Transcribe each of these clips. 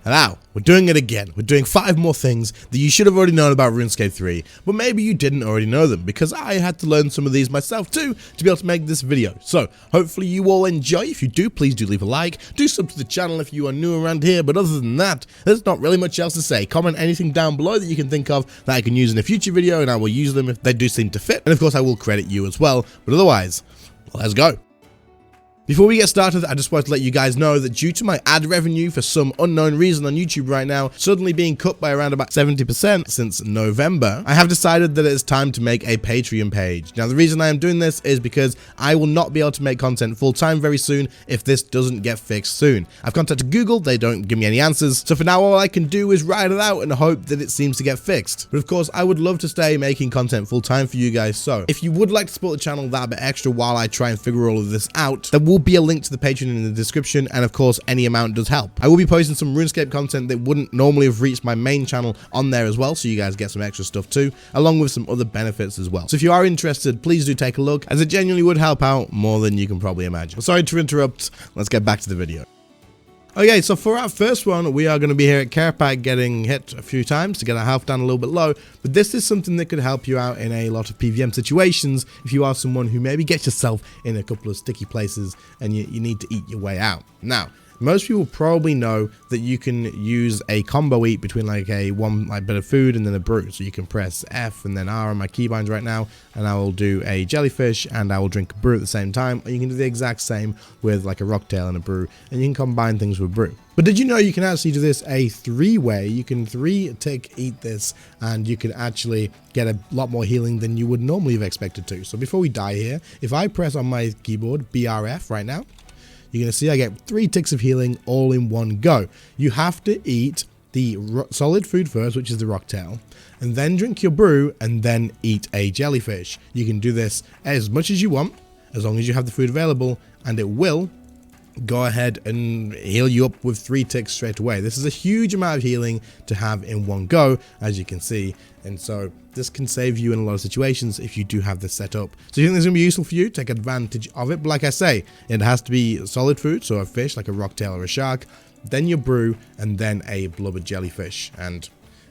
And now, we're doing it again. We're doing 5 more things that you should have already known about RuneScape 3, but maybe you didn't already know them, because I had to learn some of these myself too to be able to make this video. So, hopefully you all enjoy. If you do, please do leave a like. Do sub to the channel if you are new around here, but other than that, there's not really much else to say. Comment anything down below that you can think of that I can use in a future video, and I will use them if they do seem to fit. And of course, I will credit you as well, but otherwise, let's go. Before we get started, I just wanted to let you guys know that due to my ad revenue for some unknown reason on YouTube right now suddenly being cut by around about 70% since November, I have decided that it's time to make a Patreon page. Now, the reason I am doing this is because I will not be able to make content full time very soon if this doesn't get fixed soon. I've contacted Google, they don't give me any answers, so for now all I can do is ride it out and hope that it seems to get fixed. But of course, I would love to stay making content full time for you guys, so if you would like to support the channel that bit extra while I try and figure all of this out, there will be a link to the Patreon in the description, and of course any amount does help. I will be posting some RuneScape content that wouldn't normally have reached my main channel on there as well, so you guys get some extra stuff too, along with some other benefits as well. So if you are interested, please do take a look, as it genuinely would help out more than you can probably imagine. Sorry to interrupt, let's get back to the video. Okay, so for our first one, we are going to be here at Carapac getting hit a few times to get our health down a little bit low, but this is something that could help you out in a lot of PVM situations if you are someone who maybe gets yourself in a couple of sticky places and you need to eat your way out. Now, most people probably know that you can use a combo eat between like one bit of food and then a brew. So you can press F and then R on my keybinds right now, and I will do a jellyfish and I will drink a brew at the same time. Or you can do the exact same with like a rocktail and a brew, and you can combine things with brew. But did you know you can actually do this a 3-way? You can 3-tick eat this, and you can actually get a lot more healing than you would normally have expected to. So before we die here, if I press on my keyboard BRF right now, you're going to see I get 3 ticks of healing all in one go. You have to eat the solid food first, which is the rocktail, and then drink your brew, and then eat a jellyfish. You can do this as much as you want, as long as you have the food available, and it will go ahead and heal you up with 3 ticks straight away. This is a huge amount of healing to have in one go, as you can see, and so this can save you in a lot of situations if you do have this set up. So you think this is going to be useful for you? Take advantage of it, but like I say, it has to be solid food, so a fish like a rocktail or a shark, then your brew, and then a blubber jellyfish, and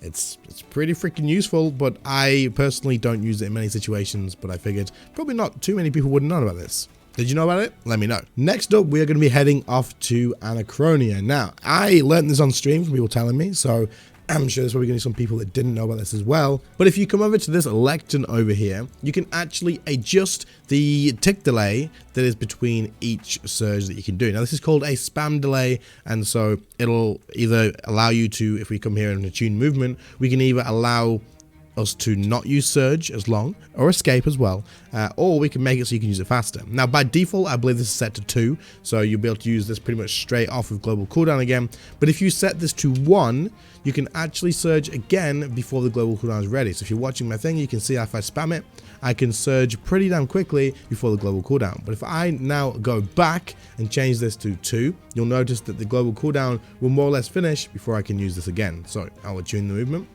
it's pretty freaking useful, but I personally don't use it in many situations, but I figured probably not too many people wouldn't know about this. Did you know about it? Let me know. Next up, we are going to be heading off to Anachronia. Now, I learned this on stream from people telling me, so I'm sure there's probably going to be some people that didn't know about this as well. But if you come over to this lectern over here, you can actually adjust the tick delay that is between each surge that you can do. Now, this is called a spam delay, and so it'll either allow you to, if we come here and attune movement, we can either allow us to not use surge as long, or escape as well, or we can make it so you can use it faster. Now, by default, I believe this is set to 2, so you'll be able to use this pretty much straight off with global cooldown again. But if you set this to 1, you can actually surge again before the global cooldown is ready. So if you're watching my thing, you can see if I spam it, I can surge pretty damn quickly before the global cooldown. But if I now go back and change this to 2, you'll notice that the global cooldown will more or less finish before I can use this again. So I will tune the movement.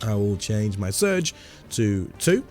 I will change my surge to 2,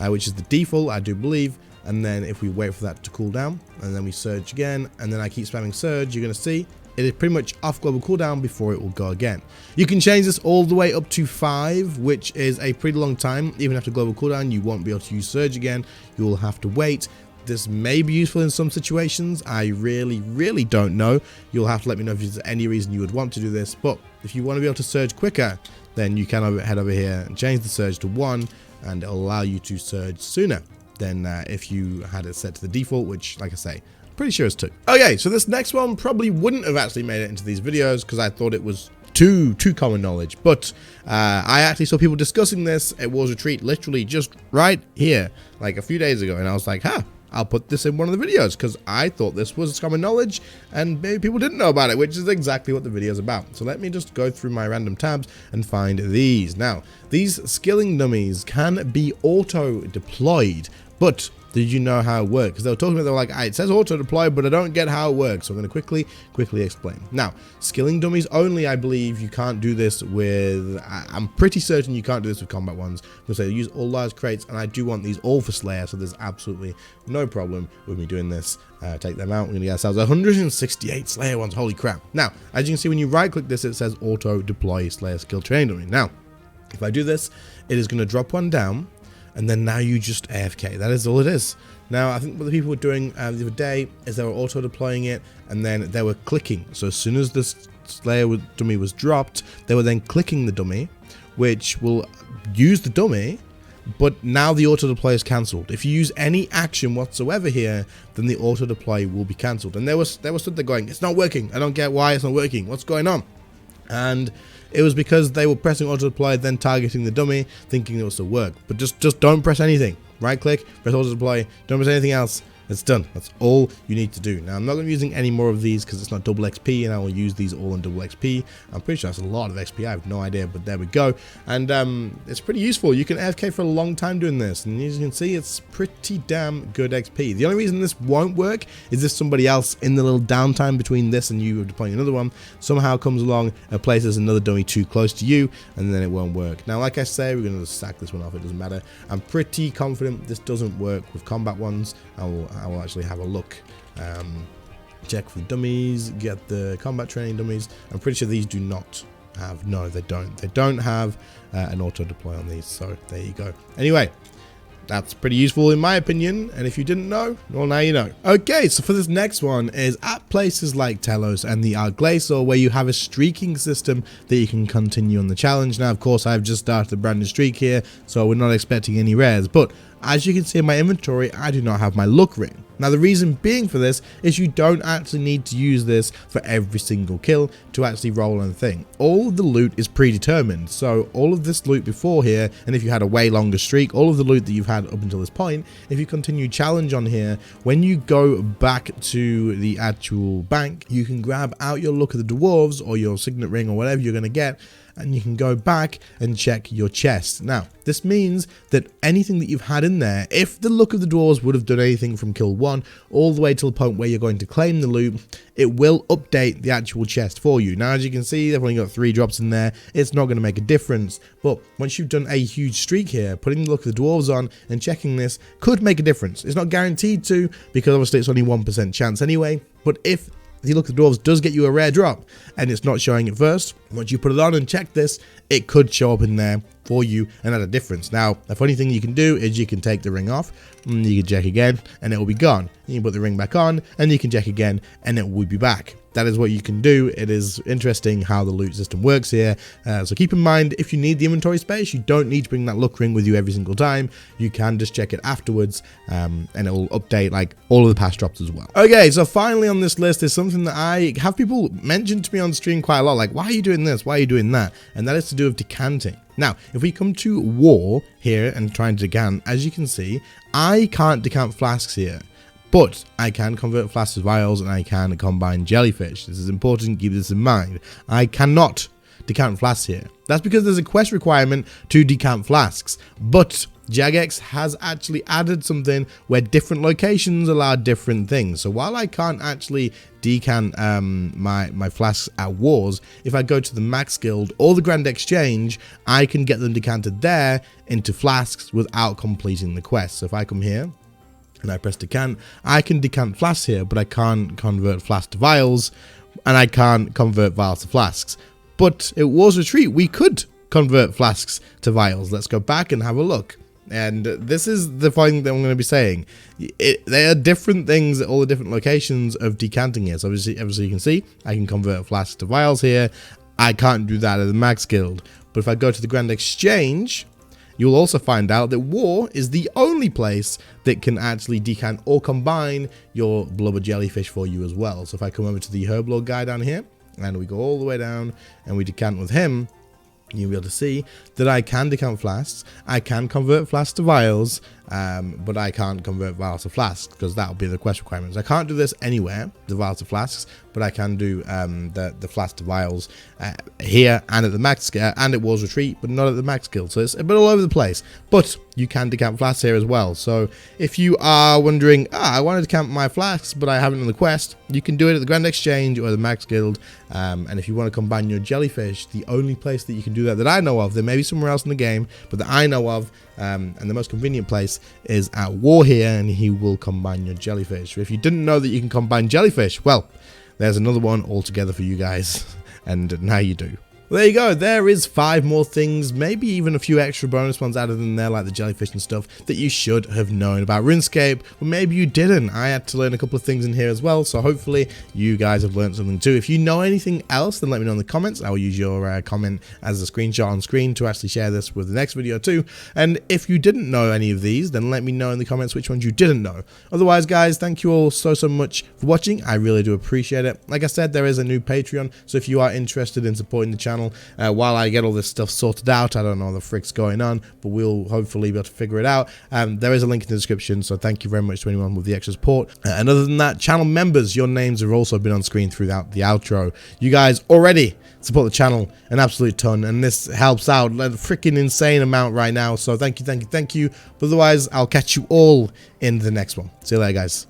which is the default, I do believe. And then if we wait for that to cool down, and then we surge again, and then I keep spamming surge, you're going to see it is pretty much off global cooldown before it will go again. You can change this all the way up to 5, which is a pretty long time. Even after global cooldown, you won't be able to use surge again. You will have to wait. This may be useful in some situations. I really don't know. You'll have to let me know if there's any reason you would want to do this. But if you want to be able to surge quicker, then you can head over here and change the surge to 1, and it'll allow you to surge sooner than if you had it set to the default, which, like I say, pretty sure it's 2. Okay, so this next one probably wouldn't have actually made it into these videos because I thought it was too common knowledge, but I actually saw people discussing this at War's Retreat literally just right here, like a few days ago, and I was like, I'll put this in one of the videos because I thought this was common knowledge and maybe people didn't know about it, which is exactly what the video is about. So let me just go through my random tabs and find these. Now, these skilling dummies can be auto deployed, but did you know how it worked? Because they were talking about, they were like, it says auto deploy, but I don't get how it works. So I'm going to quickly explain. Now, skilling dummies only, I believe you can't do this with, I'm pretty certain you can't do this with combat ones. Because they use all large crates, and I do want these all for Slayer, so there's absolutely no problem with me doing this. Take them out. We're going to get ourselves 168 Slayer ones. Holy crap. Now, as you can see, when you right click this, it says auto deploy Slayer skill training dummy. Now, if I do this, it is going to drop one down, and then now you just AFK. That is all it is. Now, I think what the people were doing the other day is they were auto deploying it, and then they were clicking. So as soon as this Slayer dummy was dropped, they were then clicking the dummy, which will use the dummy. But now the auto deploy is cancelled. If you use any action whatsoever here, then the auto deploy will be cancelled. And they were stood there going, it's not working. I don't get why it's not working. What's going on? And it was because they were pressing auto deploy, then targeting the dummy, thinking it was to work. But just don't press anything. Right click, press auto deploy, don't press anything else. It's done. That's all you need to do. Now, I'm not going to be using any more of these because it's not double XP, and I will use these all in double XP. I'm pretty sure that's a lot of XP. I have no idea, but there we go. And it's pretty useful. You can AFK for a long time doing this, and as you can see, it's pretty damn good XP. The only reason this won't work is if somebody else in the little downtime between this and you deploying another one somehow comes along and places another dummy too close to you, and then it won't work. Now, like I say, we're going to just sack this one off. It doesn't matter. I'm pretty confident this doesn't work with combat ones. I will actually have a look, check for the dummies, get the combat training dummies. I'm pretty sure these do not have, no, they don't have an auto deploy on these, so there you go. Anyway, that's pretty useful in my opinion, and if you didn't know, well, now you know. Okay, so for this next one is at places like Telos and the Arglacial, where you have a streaking system that you can continue on the challenge. Now, of course, I've just started a brand new streak here, so we're not expecting any rares, but as you can see in my inventory, I do not have my luck ring. Now, the reason being for this is you don't actually need to use this for every single kill to actually roll on a thing. All of the loot is predetermined, so all of this loot before here, and if you had a way longer streak, all of the loot that you've had up until this point, if you continue challenge on here, when you go back to the actual bank, you can grab out your Luck of the Dwarves or your signet ring or whatever you're going to get, and you can go back and check your chest. Now, this means that anything that you've had in there, if the Luck of the Dwarves would have done anything from kill 1 all the way to the point where you're going to claim the loot, it will update the actual chest for you. Now, as you can see, they've only got 3 drops in there. It's not going to make a difference, but once you've done a huge streak here, putting the Luck of the Dwarves on and checking this could make a difference. It's not guaranteed to, because obviously it's only 1% chance anyway, but if the Luck of the Dwarves does get you a rare drop and it's not showing it first, once you put it on and check this, it could show up in there for you and add a difference. Now, the funny thing you can do is you can take the ring off, and you can check again, and it will be gone. You can put the ring back on, and you can check again, and it will be back. That is what you can do. It is interesting how the loot system works here. So keep in mind, if you need the inventory space, you don't need to bring that luck ring with you every single time. You can just check it afterwards, and it will update like all of the past drops as well. Okay, so finally on this list is something that I have people mention to me on stream quite a lot, like, why are you doing this? Why are you doing that? And that is to do with decanting. Now, if we come to war here and try and decant, as you can see, I can't decant flasks here. But I can convert flasks to vials, and I can combine jellyfish. This is important, keep this in mind. I cannot decant flasks here. That's because there's a quest requirement to decant flasks. But Jagex has actually added something where different locations allow different things. So while I can't actually decant my flasks at wars, if I go to the Max Guild or the Grand Exchange, I can get them decanted there into flasks without completing the quest. So if I come here and I press decant, I can decant flasks here, but I can't convert flasks to vials, and I can't convert vials to flasks. But at War's Retreat, we could convert flasks to vials. Let's go back and have a look. And this is the thing that I'm going to be saying. There are different things at all the different locations of decanting here. So obviously you can see, I can convert flasks to vials here. I can't do that at the Max Guild. But if I go to the Grand Exchange, you'll also find out that War is the only place that can actually decant or combine your blubber jellyfish for you as well. So if I come over to the Herblore guy down here, and we go all the way down, and we decant with him, you'll be able to see that I can decant flasks, I can convert flasks to vials, but I can't convert vials to flasks because that will be the quest requirements. I can't do this anywhere, the vials to flasks, but I can do the flask to vials here and at the max and at War's Retreat, but not at the max guild. So it's a bit all over the place. But you can decant flasks here as well. So if you are wondering, I want to decant my flasks, but I haven't done the quest, you can do it at the Grand Exchange or the max guild. And if you want to combine your jellyfish, the only place that you can do that I know of, there may be somewhere else in the game, but that I know of, and the most convenient place is at War here, and he will combine your jellyfish. If you didn't know that you can combine jellyfish, well, there's another one altogether for you guys, and now you do. Well, there you go. There is 5 more things, maybe even a few extra bonus ones added in there, like the jellyfish and stuff, that you should have known about RuneScape, but maybe you didn't. I had to learn a couple of things in here as well, so hopefully you guys have learned something too. If you know anything else, then let me know in the comments. I will use your comment as a screenshot on screen to actually share this with the next video too. And if you didn't know any of these, then let me know in the comments which ones you didn't know. Otherwise, guys, thank you all so much for watching. I really do appreciate it. Like I said, there is a new Patreon, so if you are interested in supporting the channel, while I get all this stuff sorted out, I don't know what the frick's going on, but we'll hopefully be able to figure it out. There is a link in the description, so thank you very much to anyone with the extra support. And other than that, channel members, your names have also been on screen throughout the outro. You guys already support the channel an absolute ton, and this helps out a freaking insane amount right now. So thank you. But otherwise, I'll catch you all in the next one. See you later, guys.